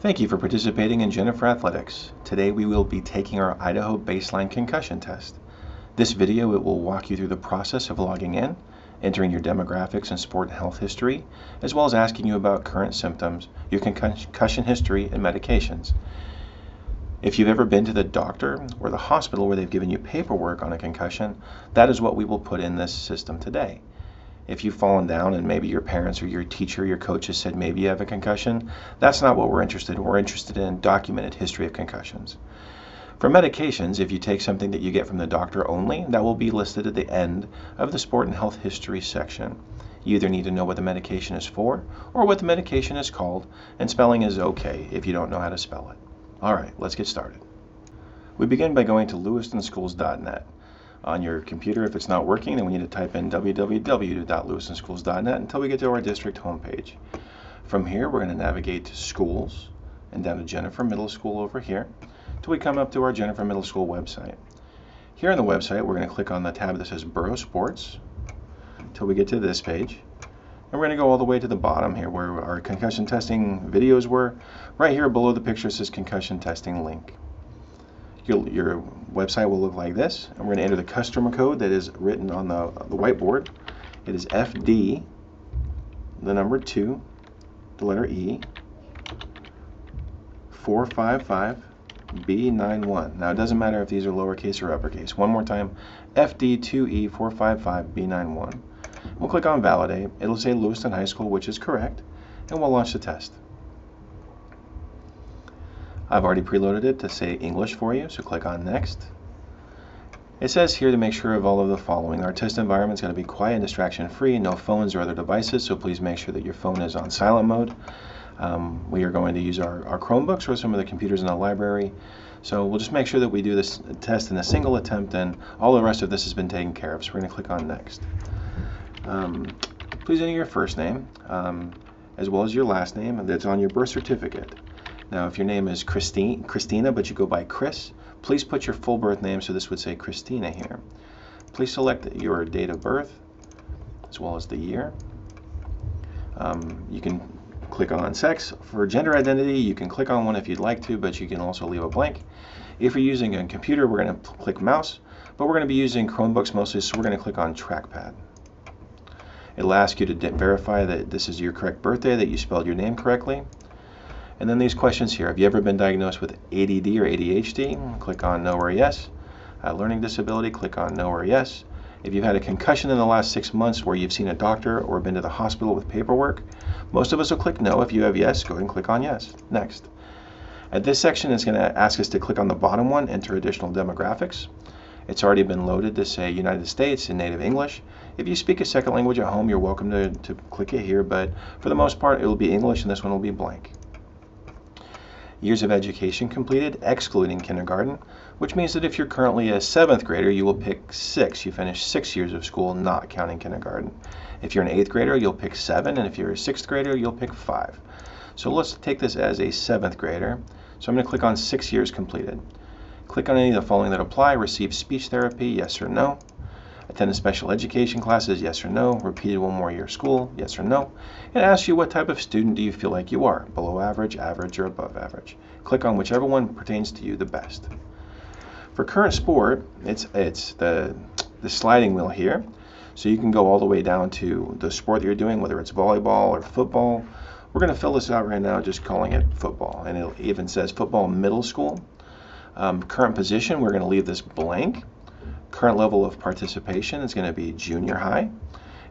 Thank you for participating in Jennifer Athletics. Today we will be taking our Idaho Baseline Concussion test. This video will walk you through the process of logging in, entering your demographics and sport and health history, as well as asking you about current symptoms, your concussion history, and medications. If you've ever been to the doctor or the hospital where they've given you paperwork on a concussion, that is what we will put in this system today. If you've fallen down and maybe your parents or your teacher, your coach has said maybe you have a concussion, that's not what we're interested in. We're interested in documented history of concussions. For medications, if you take something that you get from the doctor only, that will be listed at the end of the sport and health history section. You either need to know what the medication is for or what the medication is called, and spelling is okay if you don't know how to spell it. All right, let's get started. We begin by going to lewistonschools.net. On your computer, if it's not working, then we need to type in www.lewistonschools.net until we get to our district homepage. From here, we're going to navigate to Schools and down to Jennifer Middle School over here until we come up to our Jennifer Middle School website. Here on the website, we're going to click on the tab that says Borough Sports until we get to this page. And we're going to go all the way to the bottom here where our concussion testing videos were. Right here below the picture says Concussion Testing Link. Your website will look like this, and we're going to enter the customer code that is written on the whiteboard. It is FD, the number 2, the letter E, 455B91. Now it doesn't matter if these are lowercase or uppercase. One more time, FD2E455B91. We'll click on Validate. It'll say Lewiston High School, which is correct, and we'll launch the test. I've already preloaded it to say English for you, so click on Next. It says here to make sure of all of the following. Our test environment is going to be quiet and distraction-free, no phones or other devices, so please make sure that your phone is on silent mode. We are going to use our Chromebooks or some of the computers in the library, so we'll just make sure that we do this test in a single attempt, and all the rest of this has been taken care of, so we're going to click on Next. Please enter your first name, as well as your last name that's on your birth certificate. Now, if your name is Christina, but you go by Chris, please put your full birth name, so this would say Christina here. Please select your date of birth, as well as the year. You can click on sex. For gender identity, you can click on one if you'd like to, but you can also leave a blank. If you're using a computer, we're going to click mouse, but we're going to be using Chromebooks mostly, so we're going to click on trackpad. It'll ask you to verify that this is your correct birthday, that you spelled your name correctly. And then these questions here. Have you ever been diagnosed with ADD or ADHD? Click on no or yes. Learning disability, click on no or yes. If you've had a concussion in the last 6 months where you've seen a doctor or been to the hospital with paperwork, most of us will click no. If you have yes, go ahead and click on yes. Next. At this section, it's going to ask us to click on the bottom one, enter additional demographics. It's already been loaded to say United States in native English. If you speak a second language at home, you're welcome to click it here, but for the most part, it will be English, and this one will be blank. Years of education completed, excluding kindergarten, which means that if you're currently a 7th grader, you will pick 6. You finished 6 years of school, not counting kindergarten. If you're an 8th grader, you'll pick 7, and if you're a 6th grader, you'll pick 5. So let's take this as a 7th grader. So I'm going to click on 6 years completed. Click on any of the following that apply. Receive speech therapy, yes or no. Attended special education classes, yes or no. Repeated one more year of school, yes or no. It asks you what type of student do you feel like you are, below average, average, or above average. Click on whichever one pertains to you the best. For current sport, it's the sliding wheel here. So you can go all the way down to the sport that you're doing, whether it's volleyball or football. We're going to fill this out right now just calling it football. And it even says football middle school. Current position, we're going to leave this blank. Current level of participation is going to be junior high,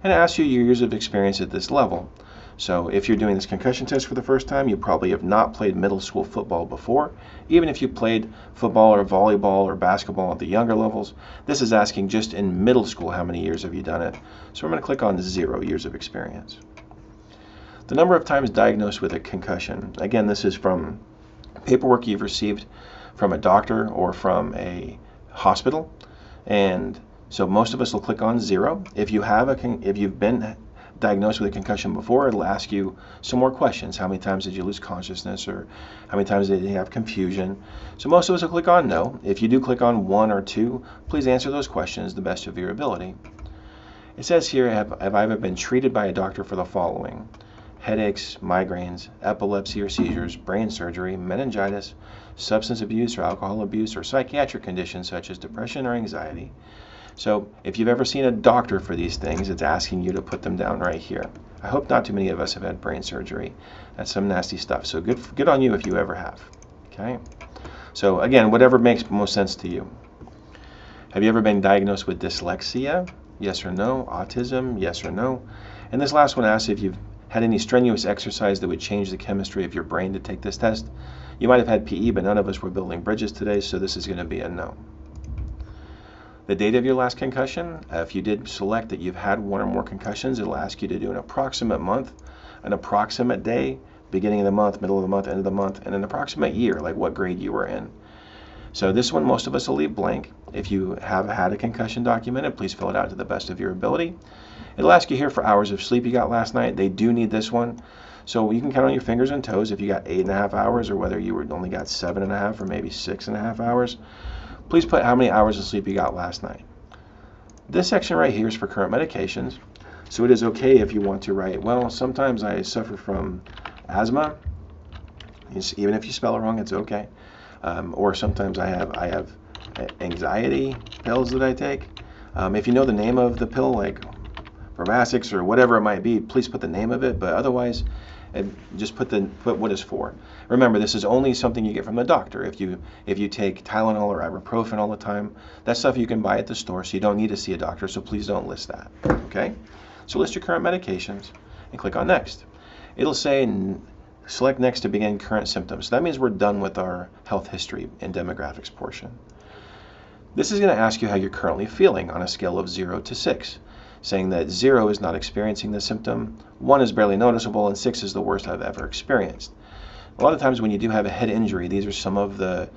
and it asks you your years of experience at this level. So if you're doing this concussion test for the first time, you probably have not played middle school football before. Even if you played football or volleyball or basketball at the younger levels, this is asking just in middle school how many years have you done it. So we're going to click on 0 years of experience. The number of times diagnosed with a concussion. Again, this is from paperwork you've received from a doctor or from a hospital. And so most of us will click on 0. If you've been diagnosed with a concussion before, it'll ask you some more questions. How many times did you lose consciousness, or how many times did you have confusion? So most of us will click on no. If you do click on 1 or 2, please answer those questions to the best of your ability. It says here, have I ever been treated by a doctor for the following? headaches, migraines, epilepsy or seizures, brain surgery, meningitis, substance abuse or alcohol abuse, or psychiatric conditions such as depression or anxiety. So if you've ever seen a doctor for these things, it's asking you to put them down right here. I hope not too many of us have had brain surgery. That's some nasty stuff. So good on you if you ever have. Okay. So again, whatever makes most sense to you. Have you ever been diagnosed with dyslexia? Yes or no. Autism? Yes or no. And this last one asks if you've had any strenuous exercise that would change the chemistry of your brain to take this test. You might have had PE, but none of us were building bridges today, so this is going to be a no. The date of your last concussion, if you did select that you've had one or more concussions, it'll ask you to do an approximate month, an approximate day, beginning of the month, middle of the month, end of the month, and an approximate year, like what grade you were in. So this one, most of us will leave blank. If you have had a concussion documented, please fill it out to the best of your ability. It'll ask you here for hours of sleep you got last night. They do need this one. So you can count on your fingers and toes if you got 8.5 hours or whether you only got 7.5 or maybe 6.5 hours. Please put how many hours of sleep you got last night. This section right here is for current medications. So it is okay if you want to write, well, sometimes I suffer from asthma. Even if you spell it wrong, it's okay. Or sometimes I have anxiety pills that I take. If you know the name of the pill, like Provasix or whatever it might be, please put the name of it. But otherwise, just put what it's for. Remember, this is only something you get from the doctor. If you take Tylenol or ibuprofen all the time, that's stuff you can buy at the store, so you don't need to see a doctor. So please don't list that. Okay? So list your current medications and click on next. It'll say select next to begin current symptoms. So that means we're done with our health history and demographics portion. This is going to ask you how you're currently feeling on a scale of 0 to 6, saying that 0 is not experiencing the symptom, 1 is barely noticeable, and 6 is the worst I've ever experienced. A lot of times when you do have a head injury, these are some of the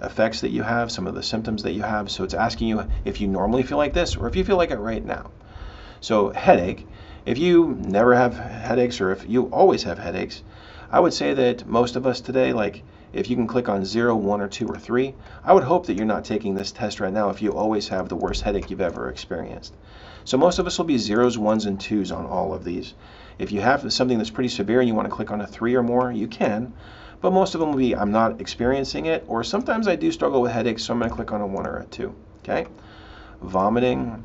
effects that you have, some of the symptoms that you have. So it's asking you if you normally feel like this or if you feel like it right now. So headache, if you never have headaches or if you always have headaches, I would say that most of us today, like if you can click on 0, 1, or 2, or 3, I would hope that you're not taking this test right now if you always have the worst headache you've ever experienced. So most of us will be 0s, 1s, and 2s on all of these. If you have something that's pretty severe and you want to click on a 3 or more, you can. But most of them will be, I'm not experiencing it, or sometimes I do struggle with headaches, so I'm going to click on a 1 or a 2. Okay? Vomiting,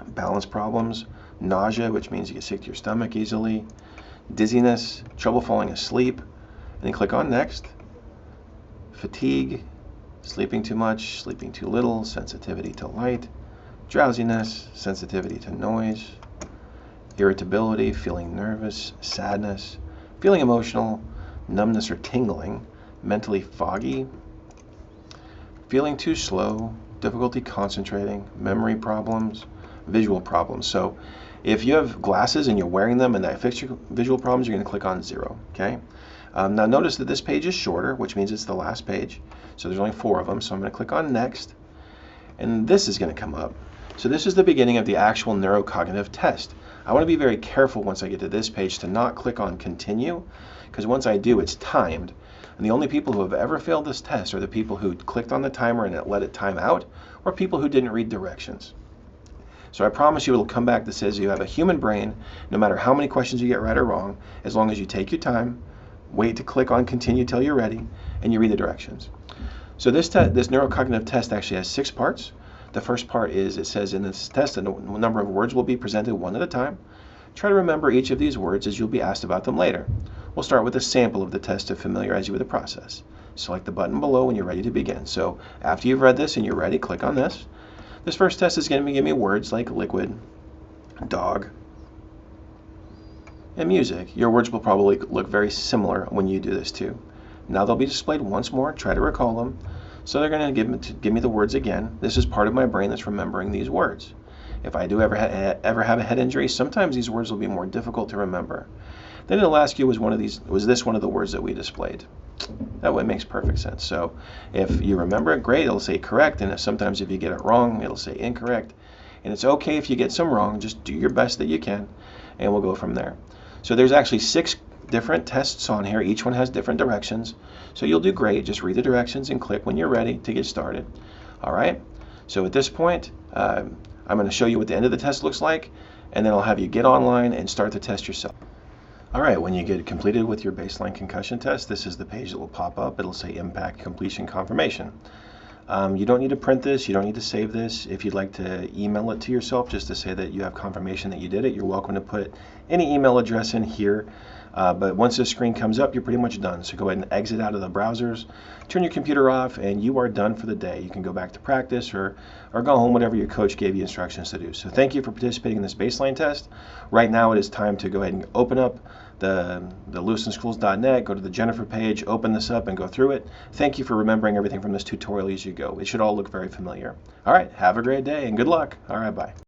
balance problems, nausea, which means you get sick to your stomach easily, dizziness, trouble falling asleep, and then click on next. Fatigue, sleeping too much, sleeping too little, sensitivity to light, drowsiness, sensitivity to noise, irritability, feeling nervous, sadness, feeling emotional, numbness or tingling, mentally foggy, feeling too slow, difficulty concentrating, memory problems, visual problems. So if you have glasses and you're wearing them and that fixes your visual problems, you're going to click on 0. Okay. Now notice that this page is shorter, which means it's the last page. So there's only 4 of them. So I'm going to click on next, and this is going to come up. So this is the beginning of the actual neurocognitive test. I want to be very careful once I get to this page to not click on continue, because once I do, it's timed. And the only people who have ever failed this test are the people who clicked on the timer and it let it time out, or people who didn't read directions. So I promise you it'll come back that says you have a human brain, no matter how many questions you get right or wrong, as long as you take your time, wait to click on continue till you're ready, and you read the directions. So this neurocognitive test actually has 6 parts. The first part is, it says in this test a number of words will be presented one at a time. Try to remember each of these words as you'll be asked about them later. We'll start with a sample of the test to familiarize you with the process. Select the button below when you're ready to begin. So after you've read this and you're ready, click on this. This first test is going to give me words like liquid, dog, and music. Your words will probably look very similar when you do this too. Now they'll be displayed once more. Try to recall them. So they're going to give me the words again. This is part of my brain that's remembering these words. If I do ever have a head injury, sometimes these words will be more difficult to remember. Then it'll ask you, was this one of the words that we displayed? That way makes perfect sense. So if you remember it, great, it'll say correct, and sometimes if you get it wrong, it'll say incorrect. And it's okay if you get some wrong, just do your best that you can, and we'll go from there. So there's actually 6 different tests on here. Each one has different directions. So you'll do great. Just read the directions and click when you're ready to get started. All right. So at this point, I'm going to show you what the end of the test looks like, and then I'll have you get online and start the test yourself. All right, when you get completed with your baseline concussion test, this is the page that will pop up. It'll say impact completion confirmation. You don't need to print this, you don't need to save this. If you'd like to email it to yourself just to say that you have confirmation that you did it, you're welcome to put any email address in here. But once this screen comes up, you're pretty much done. So go ahead and exit out of the browsers, turn your computer off, and you are done for the day. You can go back to practice or go home, whatever your coach gave you instructions to do. So thank you for participating in this baseline test. Right now it is time to go ahead and open up the lewistonschools.net, go to the Jennifer page, open this up and go through it. Thank you for remembering everything from this tutorial as you go. It should all look very familiar. All right, have a great day and good luck. All right, bye.